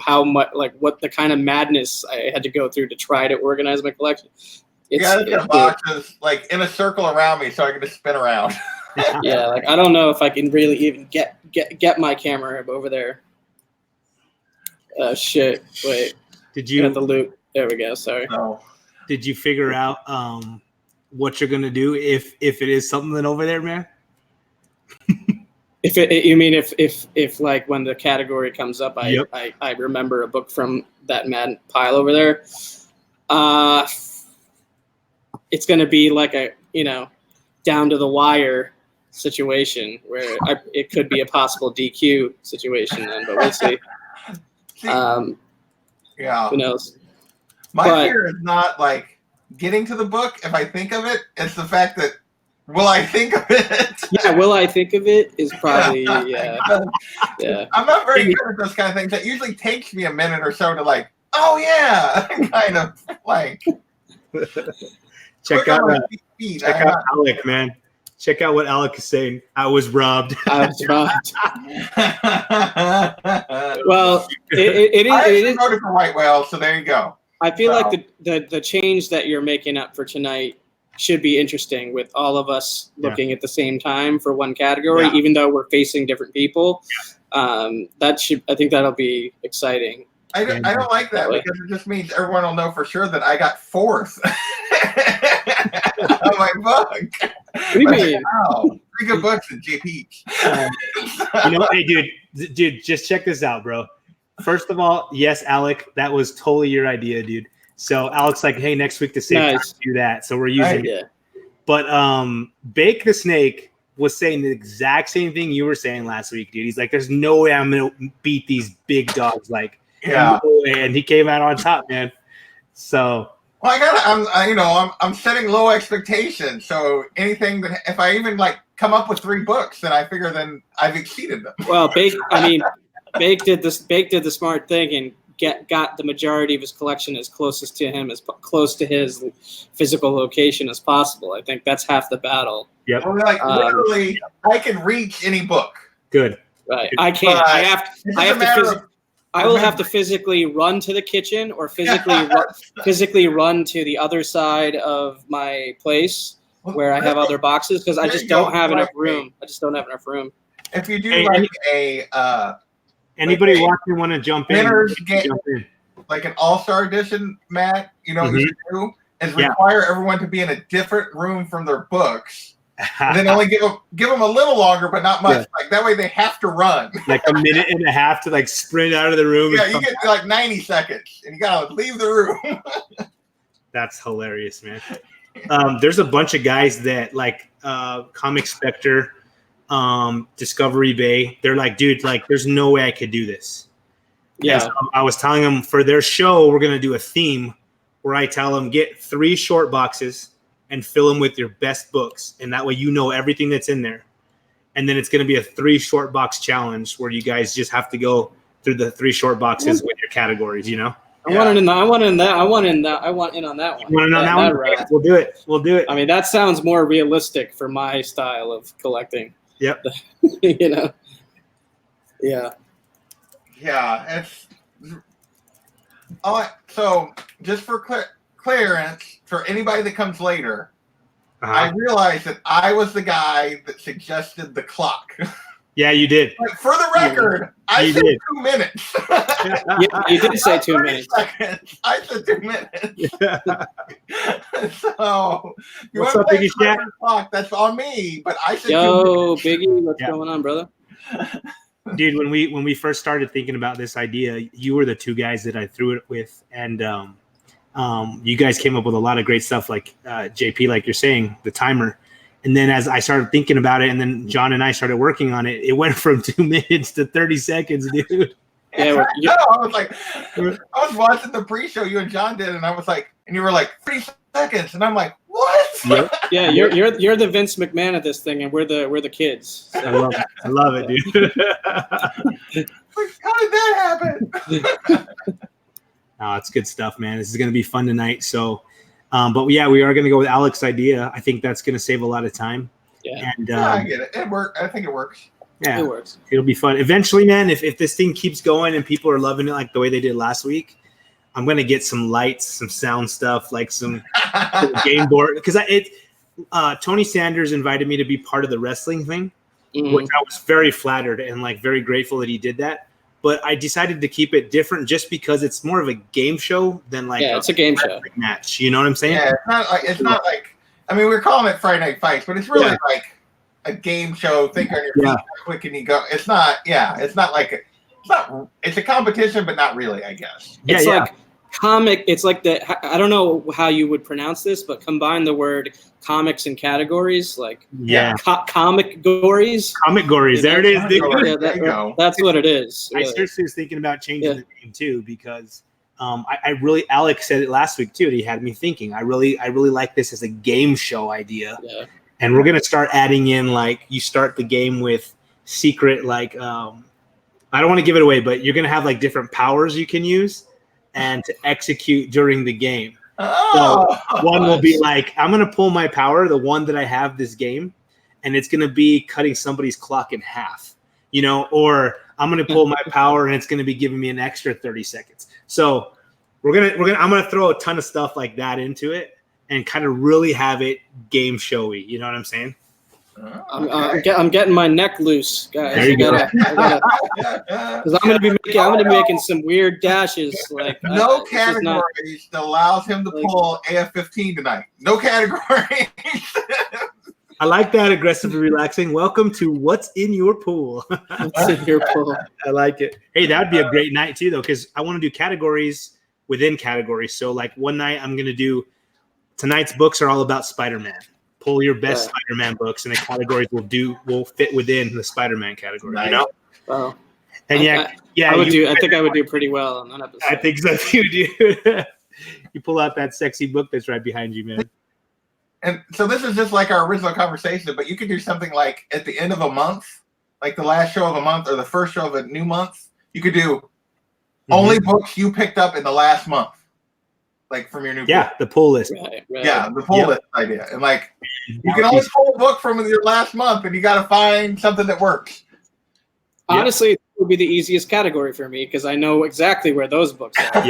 how much, like what the kind of madness I had to go through to try to organize my collection. You gotta get boxes like in a circle around me so I can just spin around. Yeah, like I don't know if I can really even get my camera over there. Shit. Wait. Did you have the loop? There we go. Sorry. No. Did you figure out what you're gonna do if it is something over there, man? You mean if like when the category comes up, Yep. I remember a book from that mad pile over there. It's gonna be like a down to the wire situation where it could be a possible DQ situation then, but we'll see. Yeah. Who knows? My fear is not like getting to the book. If I think of it, it's the fact that will I think of it? Yeah, will I think of it is probably yeah. I'm not very good at those kind of things. It usually takes me a minute or so to like, oh yeah, kind of like. Check out Alec, man. Check out what Alec is saying. I was robbed. I was robbed. Well, it is. I voted for White Whale, so there you go. I feel like the change that you're making up for tonight should be interesting with all of us looking at the same time for one category, even though we're facing different people. I think that'll be exciting. I don't like that because it just means everyone will know for sure that I got fourth on my book. What do you mean? Wow, 3 good books and JP's. Hey, dude, just check this out, bro. First of all, yes, Alec, that was totally your idea, dude. So Alec's like, hey, next week to save time, do that. So we're using it. But Bake the Snake was saying the exact same thing you were saying last week, dude. He's like, there's no way I'm gonna beat these big dogs. Like, no way. And he came out on top, man. So. Well, I'm setting low expectations. So anything that if I even like come up with 3 books, then I figure then I've exceeded them. Well, Bake did the smart thing and got the majority of his collection as close to his physical location as possible. I think that's half the battle. Yep. Literally, I can reach any book. Good. Right. I can't. I will have to physically run to the kitchen or physically run to the other side of my place where I have other boxes because I just don't have enough room. If you do anybody watching want to jump in? Like an all-star edition, Matt, you know what you do is require everyone to be in a different room from their books. And then only give them a little longer, but not much. Yeah. Like that way, they have to run like a minute and a half to like sprint out of the room. Yeah, you get like 90 seconds, and you gotta leave the room. That's hilarious, man. There's a bunch of guys that like Comic Spectre, Discovery Bay. They're like, dude, like, there's no way I could do this. Yeah, so I was telling them for their show, we're gonna do a theme where I tell them get 3 short boxes and fill them with your best books. And that way you know everything that's in there. And then it's going to be a 3 short box challenge where you guys just have to go through the 3 short boxes with your categories, I want in on that one. You want in on that one? Right. We'll do it. I mean, that sounds more realistic for my style of collecting. Yep. Yeah. Yeah. So just for clearance, for anybody that comes later, I realized that I was the guy that suggested the clock. Yeah, you did. But for the record, I said 2 minutes. Yeah, you did say 2 minutes. Seconds. I said 2 minutes. So, you what's up, Biggie Chat? Clock, that's on me. But I said 2 minutes. Biggie, what's going on, brother? Dude, when we first started thinking about this idea, you were the 2 guys that I threw it with, and you guys came up with a lot of great stuff, like JP, like you're saying, the timer. And then as I started thinking about it, and then John and I started working on it, it went from 2 minutes to 30 seconds, dude. Yeah, I was watching the pre-show you and John did, and I was like, and you were like 30 seconds, and I'm like, what? Yep. Yeah, you're the Vince McMahon of this thing, and we're the kids. So. I love it, dude. How did that happen? Oh, it's good stuff, man. This is going to be fun tonight. So, but we are going to go with Alec's idea. I think that's going to save a lot of time. Yeah. And I get it. I think it works. Yeah, it works. It'll be fun. Eventually, man, if this thing keeps going and people are loving it like the way they did last week, I'm gonna get some lights, some sound stuff, like some game board. Because Tony Sanders invited me to be part of the wrestling thing, which I was very flattered and like very grateful that he did that. But I decided to keep it different just because it's more of a game show than like it's a game show match. You know what I'm saying? Yeah, it's not like I mean we're calling it Friday Night Fights, but it's really like a game show. Think on your feet, how quick can you go? It's not. Yeah, it's not like it's a competition, but not really. I guess it's like comic. It's like I don't know how you would pronounce this, but combine the word comics and categories, like comic gories. Comic gories. There it is. That's what it is. Really. I seriously was thinking about changing the name too because I really Alex said it last week too. And he had me thinking. I really like this as a game show idea. Yeah. And we're gonna start adding in like you start the game with secret like I don't want to give it away, but you're gonna have like different powers you can use and to execute during the game. So one will be like I'm gonna pull my power, the one that I have this game, and it's gonna be cutting somebody's clock in half, or I'm gonna pull my power and it's gonna be giving me an extra 30 seconds. So I'm gonna throw a ton of stuff like that into it. And kind of really have it game showy, you know what I'm saying? I'm getting my neck loose, guys. There you go. Because I'm gonna be making some weird dashes. Like no categories that allows him to pull AF-15 tonight. No categories. I like that aggressively relaxing. Welcome to What's in Your Pool. What's in your pool? I like it. Hey, that would be a great night too, though, because I want to do categories within categories. So, like one night, I'm gonna do. Tonight's books are all about Spider-Man. Pull your best Spider-Man books, and the categories will fit within the Spider-Man category. Nice. You know? Wow. And I think I would do pretty well on that episode. I think so too, dude. You pull out that sexy book that's right behind you, man. And so this is just like our original conversation, but you could do something like at the end of a month, like the last show of a month or the first show of a new month. You could do only books you picked up in the last month. Like from your new book. The pull list. Right. Yeah, the pull list idea. And like you can only pull a book from your last month and you got to find something that works. Honestly, it would be the easiest category for me because I know exactly where those books are.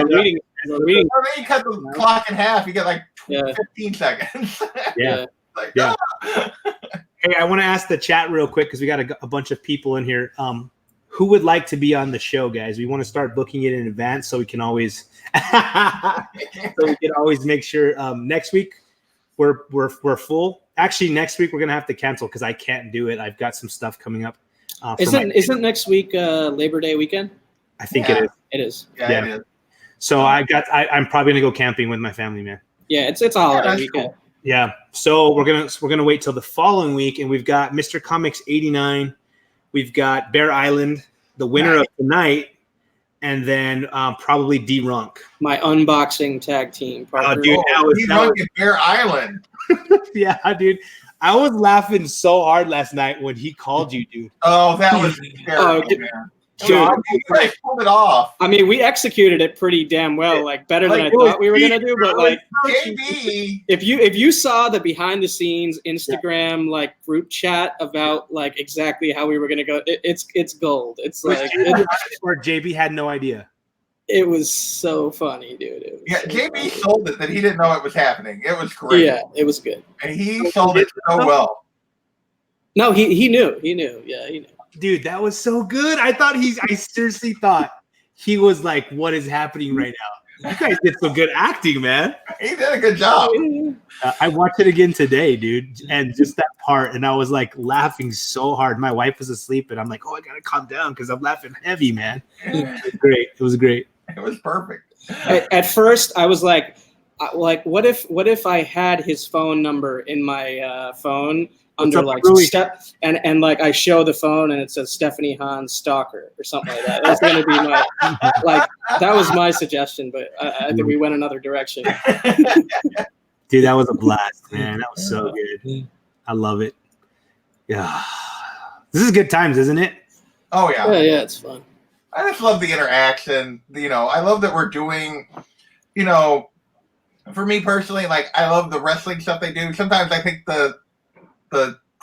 Reading. You cut the clock in half, you get like 15 seconds. Hey, I want to ask the chat real quick because we got a bunch of people in here. Who would like to be on the show, guys? We want to start booking it in advance so we can always make sure next week we're full. Actually, next week we're gonna have to cancel because I can't do it. I've got some stuff coming up. Isn't next week Labor Day weekend? I think it is. It is. Yeah, it is. So I'm probably gonna go camping with my family, man. Yeah, it's a holiday weekend. Cool. Yeah. So we're gonna wait till the following week, and we've got Mr. Comics 89. We've got Bear Island, the winner of tonight, and then probably D-Runk. My unboxing tag team. Oh, dude, D-Runk and Bear Island. Yeah, dude. I was laughing so hard last night when he called you, dude. Oh, that was terrible, man. Dude, you guys pulled it off. I mean, we executed it pretty damn well, like better than I thought we were gonna do. But like, JB, if you saw the behind the scenes Instagram like group chat about like exactly how we were gonna go, it's gold. It's like or JB had no idea. It was so funny, dude. JB sold it that he didn't know it was happening. It was great. Yeah, it was good, and he sold it so well. No, he knew. Yeah, he knew. Dude, that was so good. I seriously thought he was like, what is happening right now? You guys did some good acting, man. He did a good job. I watched it again today, dude, and just that part, and I was like laughing so hard. My wife was asleep, and I'm like, oh, I gotta calm down because I'm laughing heavy, man. It was great. It was great. It was perfect. At first, I was like, what if I had his phone number in my phone? Under like step and like I show the phone and it says Stephanie Hahn stalker or something like that. That's gonna be my like that was my suggestion, but I think we went another direction. Dude, that was a blast, man. That was so good. I love it. Yeah, this is good times, isn't it? Oh yeah, it's fun. I just love the interaction. I love that we're doing. For me personally, like I love the wrestling stuff they do. Sometimes I think the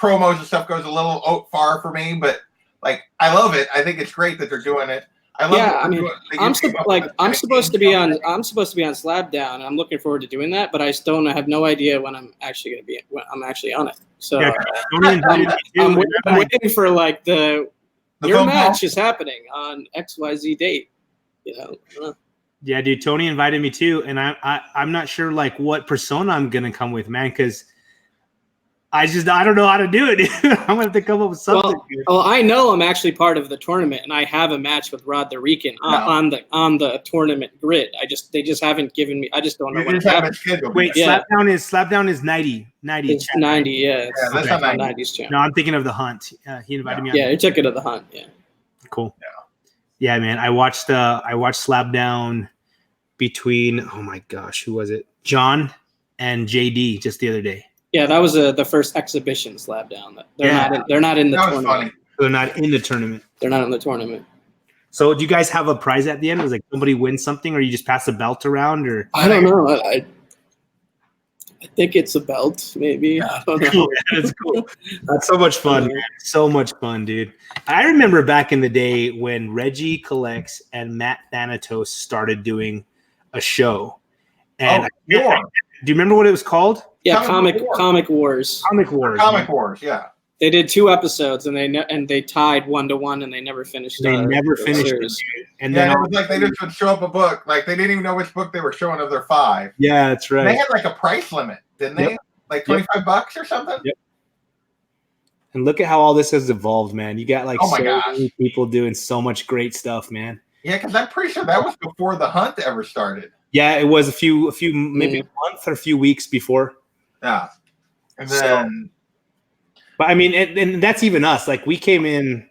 promos and stuff goes a little far for me, but like I love it. I think it's great that they're doing it. I love. Yeah, I mean, I'm supposed to be on Slapdown. I'm looking forward to doing that, but I still have no idea when I'm actually going to be when I'm actually on it. So I'm waiting for like your match is happening on XYZ date. You know. Yeah, dude. Tony invited me too, and I'm not sure like what persona I'm gonna come with, man, because I don't know how to do it. I'm gonna have to come up with something. Well, I know I'm actually part of the tournament, and I have a match with Rod the Rican on the tournament grid. They just haven't given me. I just don't know when it's happening. Wait, yeah. Slapdown is 90. It's 90. Yeah, that's not 90's channel. No, I'm thinking of the Hunt. He invited me. Yeah, you're checking of the Hunt. Yeah. Cool. Yeah, man. I watched Slapdown between my gosh, who was it? John and JD just the other day. Yeah, that was the first exhibition Slapdown. They're not in the tournament. Funny. They're not in the tournament. They're not in the tournament. So, do you guys have a prize at the end? Was like somebody wins something, or you just pass the belt around, or I don't know. I think it's a belt, maybe. I don't know. That's cool. That's so much fun, man. So much fun, dude. I remember back in the day when Reggie Collects and Matt Thanatos started doing a show. And do you remember what it was called? Yeah, Comic Wars. Comic Wars. Comic Wars, yeah. They did 2 episodes, and they tied 1-1, and they never finished. They never finished it. And then it was like they just would show up a book, like they didn't even know which book they were showing of their 5. Yeah, that's right. And they had like a price limit, didn't they? Like $25 or something. Yep. And look at how all this has evolved, man. You got like so many people doing so much great stuff, man. Yeah, because I'm pretty sure that was before the Hunt ever started. Yeah, it was a few maybe a month or a few weeks before. Yeah. And then but I mean, and that's even us. Like we came in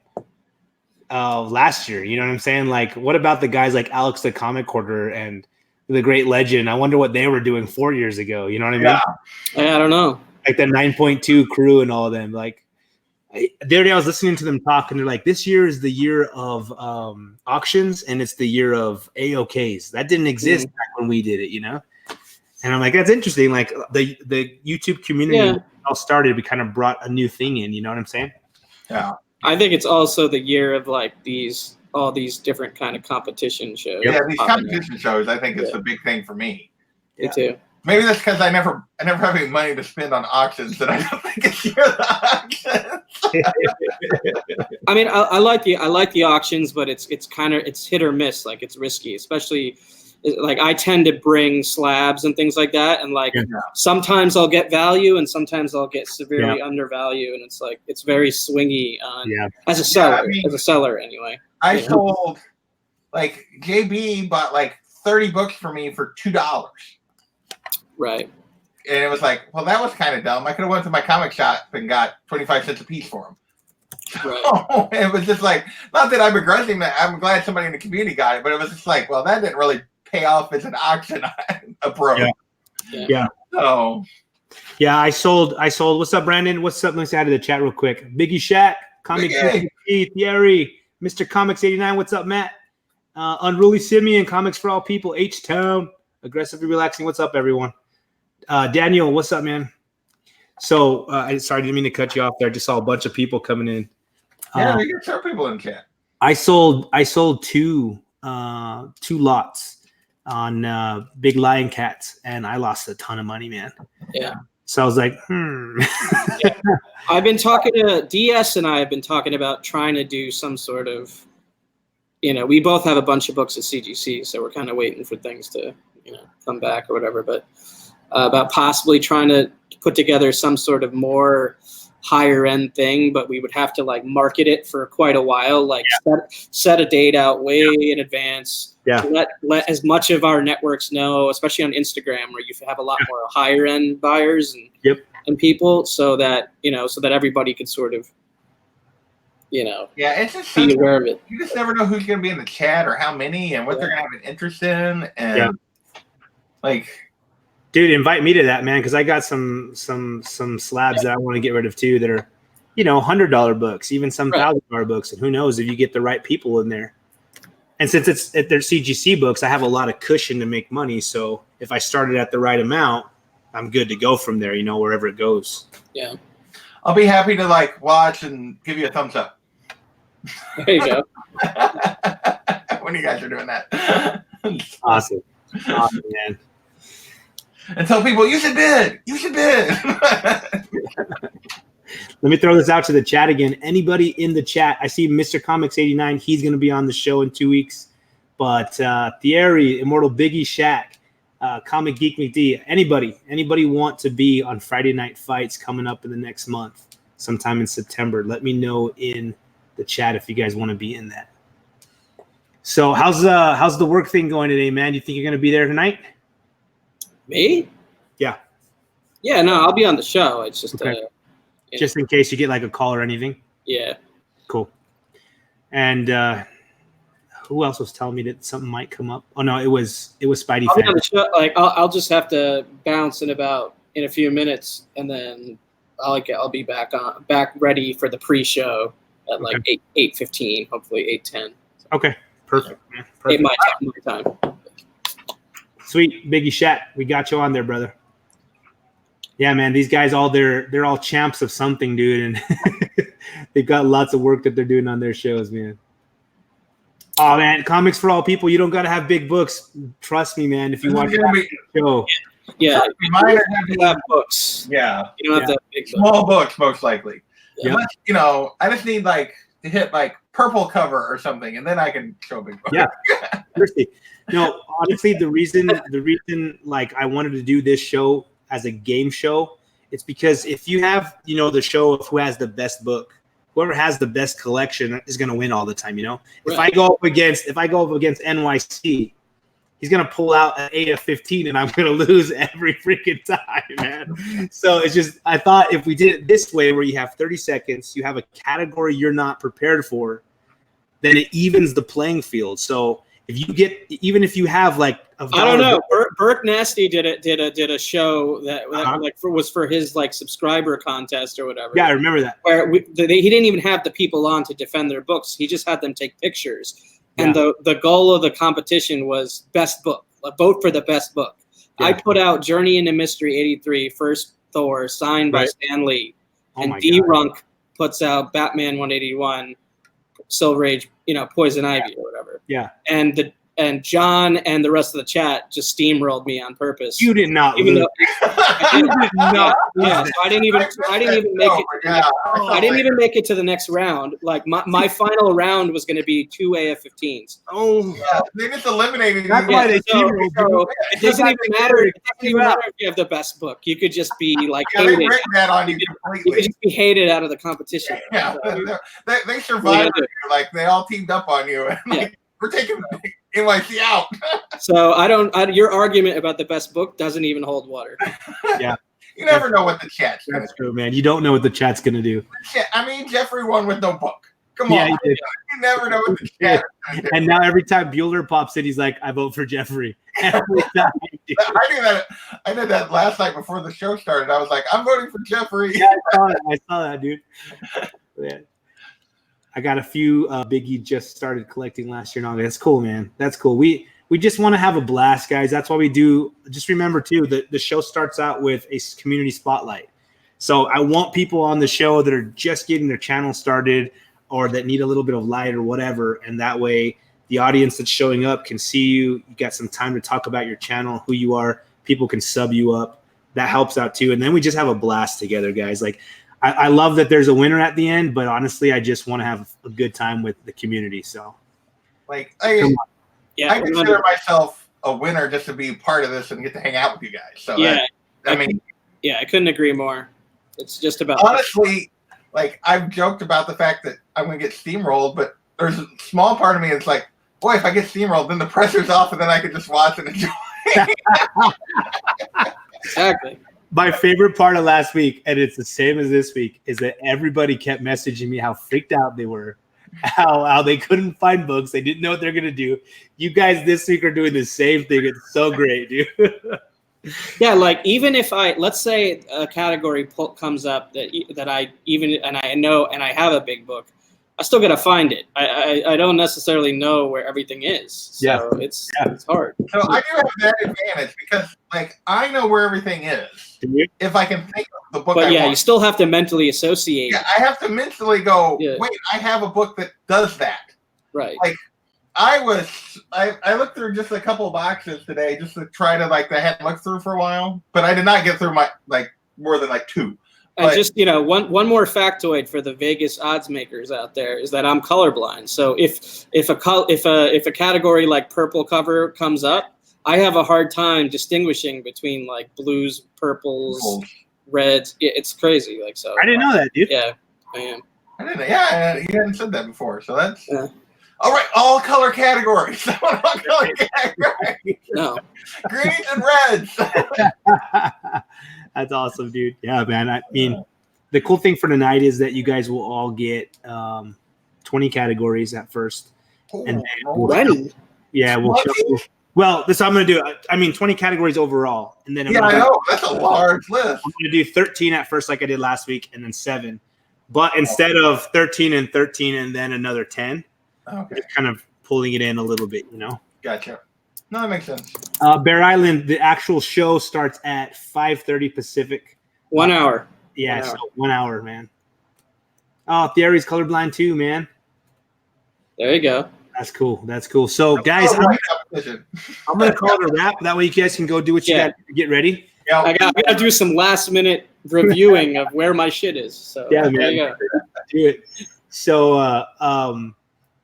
last year, you know what I'm saying? Like, what about the guys like Alex the Comic Quarter and the Great Legend? I wonder what they were doing 4 years ago. You know what I mean? Yeah, I don't know. Like the 9.2 crew and all of them. Like the other day I was listening to them talk, and they're like, "This year is the year of auctions, and it's the year of AOKs. That didn't exist back when we did it, you know." And I'm like, that's interesting. Like the YouTube community all started, we kind of brought a new thing in. You know what I'm saying? Yeah. I think it's also the year of like all these different kind of competition shows. Yeah, these competition shows. I think is the big thing for me. Me too. Maybe that's because I never have any money to spend on auctions that I don't think it's year of the auctions. I mean, I like the auctions, but it's hit or miss. Like it's risky, especially. Like I tend to bring slabs and things like that, and like sometimes I'll get value and sometimes I'll get severely undervalued, and it's like it's very swingy on as a seller anyway. I sold like JB bought like 30 books for me for $2. Right. And it was like, well, that was kind of dumb. I could have went to my comic shop and got 25 cents a piece for them. Right. It was just like, not that I'm begrudging that. I'm glad somebody in the community got it, but it was just like, well, that didn't really pay off as an auction approach. Yeah. So. Yeah, I sold. What's up, Brandon? What's up? Let's add to the chat real quick. Biggie Shaq, Comic Keith, Yeri, Mr. Comics 89. What's up, Matt? Unruly Simeon, Comics for All People, H-Town, Aggressively Relaxing. What's up, everyone? Daniel, what's up, man? So, sorry, didn't mean to cut you off there. I just saw a bunch of people coming in. Yeah, we get some people in chat. I sold two lots on Big Lion Cats, and I lost a ton of money, man. Yeah. So I was like, I've been talking to DS, and I have been talking about trying to do some sort of, we both have a bunch of books at CGC, so we're kind of waiting for things to, come back or whatever. But about possibly trying to put together some sort of more higher end thing, but we would have to like market it for quite a while, like set a date out way in advance. Yeah. Let as much of our networks know, especially on Instagram, where you have a lot more higher end buyers and people, so that everybody could sort of it's just be aware of it. You just never know who's going to be in the chat or how many and what they're going to have an interest in, and dude, invite me to that, man, because I got some slabs that I want to get rid of too that are, $100 books, even some $1,000 books, and who knows if you get the right people in there. And since they're CGC books, I have a lot of cushion to make money. So if I started at the right amount, I'm good to go from there, wherever it goes. Yeah. I'll be happy to like watch and give you a thumbs up. There you go. When you guys are doing that. Awesome, man. And tell people you should bid. Let me throw this out to the chat again. Anybody in the chat? I see Mr. Comics 89. He's going to be on the show in 2 weeks. But Thierry, Immortal Biggie, Shaq, Comic Geek McD, anybody want to be on Friday Night Fights coming up in the next month, sometime in September? Let me know in the chat if you guys want to be in that. So how's the work thing going today, man? You think you're going to be there tonight? Me? Yeah. Yeah, no, I'll be on the show. It's just okay. Just in case you get like a call or anything. Yeah. Cool. And who else was telling me that something might come up? Oh no, it was Spidey. I'll be on the show. Like I'll just have to bounce in a few minutes, and then I'll be back ready for the pre-show at like 8:15, hopefully 8:10. Okay. Perfect, man. Perfect. 8 my time. Sweet, Biggie Shat, we got you on there, brother. Yeah, man, these guys they're all champs of something, dude, and they've got lots of work that they're doing on their shows, man. Oh man, comics for all people. You don't gotta have big books. Trust me, man. If you watch the show, yeah, mine have books. Yeah, you don't have to have big small books, most likely. Yeah. Unless, you know, I just need like to hit like purple cover or something, and then I can show big books. Yeah, seriously. No, honestly, the reason like I wanted to do this show as a game show, it's because if you have, you know, the show of who has the best book, whoever has the best collection is going to win all the time, you know. Right. If I go up against NYC, he's going to pull out an AF-15 and I'm going to lose every freaking time, man. So it's just, I thought if we did it this way where you have 30 seconds, you have a category you're not prepared for, then it evens the playing field. So even if you have like I don't know, Burke Nasty did a show that was for his like subscriber contest or whatever. Yeah, I remember that. Where he didn't even have the people on to defend their books. He just had them take pictures. And the goal of the competition was best book, a vote for the best book. Yeah. I put out Journey into Mystery 83, First Thor, signed by Stan Lee. And D-Runk puts out Batman 181, Silver Age, Poison Ivy or whatever. Yeah. And John and the rest of the chat just steamrolled me on purpose. You did not. Even though, you did not. Yeah, so I didn't even make it. I didn't even make it to the next round. Like my final round was going to be 2 AF-15s. Oh, yeah, they just eliminated. That's why they steamrolled. So it doesn't even matter. It doesn't even matter if you have the best book. You could just be like hated. They break that on you completely. You could just be hated out of the competition. Yeah, they survived. Like they all teamed up on you. And, like, we're taking NYC out. So your argument about the best book doesn't even hold water. Yeah. You never know what the chat's going to do. That's true, man. You don't know what the chat's going to do. I mean, Jeffrey won with no book. Come on. You never know what the chat is going to do. And now every time Bueller pops in, he's like, I vote for Jeffrey. Every time. I did that last night before the show started. I was like, I'm voting for Jeffrey. Yeah, I saw that, dude. Yeah. I got a few Biggie just started collecting last year. That's cool, man. That's cool. We just want to have a blast, guys. That's why we do. Just remember, too, that the show starts out with a community spotlight. So I want people on the show that are just getting their channel started or that need a little bit of light or whatever. And that way the audience that's showing up can see you. You got some time to talk about your channel, who you are. People can sub you up. That helps out, too. And then we just have a blast together, guys. Like, I love that there's a winner at the end, but honestly, I just want to have a good time with the community. So, like, I consider myself a winner just to be part of this and get to hang out with you guys. So, I couldn't agree more. It's just about honestly, like I've joked about the fact that I'm going to get steamrolled, but there's a small part of me that's like, boy, if I get steamrolled, then the pressure's off, and then I can just watch and enjoy. Exactly. My favorite part of last week, and it's the same as this week, is that everybody kept messaging me how freaked out they were, how they couldn't find books. They didn't know what they're going to do. You guys this week are doing the same thing. It's so great, dude. Yeah, like even if let's say a category comes up that I know and I have a big book, I still gotta find it. I don't necessarily know where everything is, so it's hard. So I do have that advantage because like I know where everything is if I can think of the book. But you still have to mentally associate. Yeah, I have to mentally go. Wait, I have a book that does that. Right. Like I looked through just a couple of boxes today just to try to I hadn't looked through for a while, but I did not get through my more than 2. And just one more factoid for the Vegas odds makers out there is that I'm colorblind. So if a category like purple cover comes up, I have a hard time distinguishing between like blues, purples, reds. It's crazy. Like so. I didn't know that, dude. Yeah, I am. I didn't know. Yeah, you hadn't said that before, so that's all right. All color categories. All color categories. No. Greens and reds. That's awesome, dude. Yeah, man. I mean, the cool thing for tonight is that you guys will all get 20 categories at first. And then well, this I'm going to do. I mean, 20 categories overall. And then I know. That's a large list. I'm going to do 13 at first like I did last week and then 7. But instead of 13 and 13 and then another 10, just kind of pulling it in a little bit, Gotcha. No, that makes sense. Bear Island, the actual show starts at 5:30 Pacific. 1 hour. Yeah, 1 hour. So 1 hour, man. Oh, Thierry's colorblind too, man. There you go. That's cool. That's cool. So, guys, I'm going to call it a wrap. That way you guys can go do what you got to get ready. Yeah, I got to do some last-minute reviewing of where my shit is. So, man. Do it. So,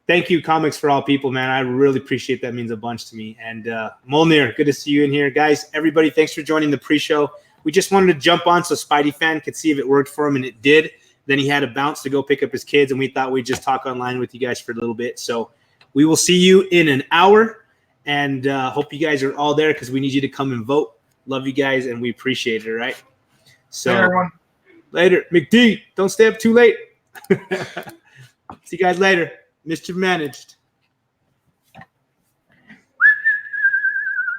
thank you, Comics for All People, man. I really appreciate that. It means a bunch to me. And Molnir, good to see you in here. Guys, everybody, thanks for joining the pre-show. We just wanted to jump on so Spidey Fan could see if it worked for him, and it did. Then he had to bounce to go pick up his kids, and we thought we'd just talk online with you guys for a little bit. So we will see you in an hour, and hope you guys are all there because we need you to come and vote. Love you guys, and we appreciate it, all right? So later, everyone. Later. McD, don't stay up too late. See you guys later. Mischief managed.